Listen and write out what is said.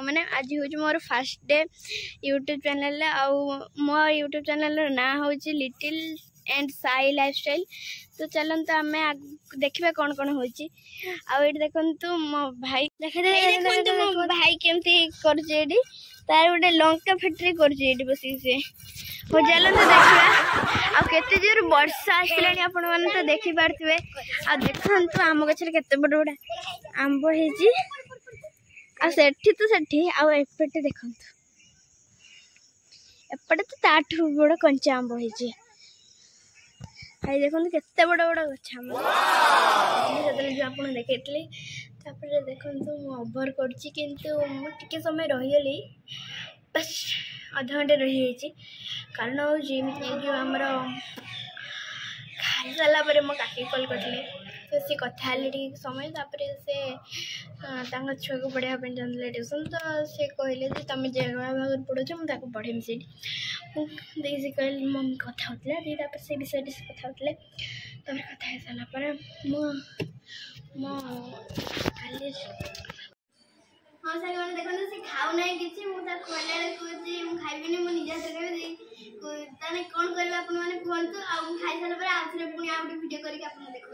मैंने आज हूँ मोर फास्ट डे यूट्यूब चैनल मो यूट्यूब चैनल ना हूँ लिटिल एंड साई लाइफस्टाइल। तो चलते आम देखा कौन कौन हो देखु मो भाई देखते मो भाई केमती कर तार गोटे लंका फैक्ट्री कर बस से हो चलते देखा आते जोर वर्षा आसला आपण मैंने तो देखिपे आ देखु आम गचर के बड़ बड़ा आंब हो सेठी तो सेठी आपटे देखु एपटे तो ताठू बड़ कंचा आंब हो देखो केते बड़ बड़ गछ आम जो आप देखी देखु ओभर कर समय रहीगली बस अध घंटे रही कारण हूँ जो आमर खाई सारापर मो काकी कल करते तो सी कथा समय से छुआ को पढ़ाई जाते ट्यूशन तो सी कहले तुम जगह भाग पढ़ो मुझे पढ़ेमी से कहली मम्मी कथा होता से विषय कथा होते कथा हो सारापर हाँ सारे मैंने देखते सी खाऊ ना कि कहला कौन खाइबी मुझे निजे कौन कहते आपने कहतु खाई सारा पुणी आउ भिडियो करके देखो।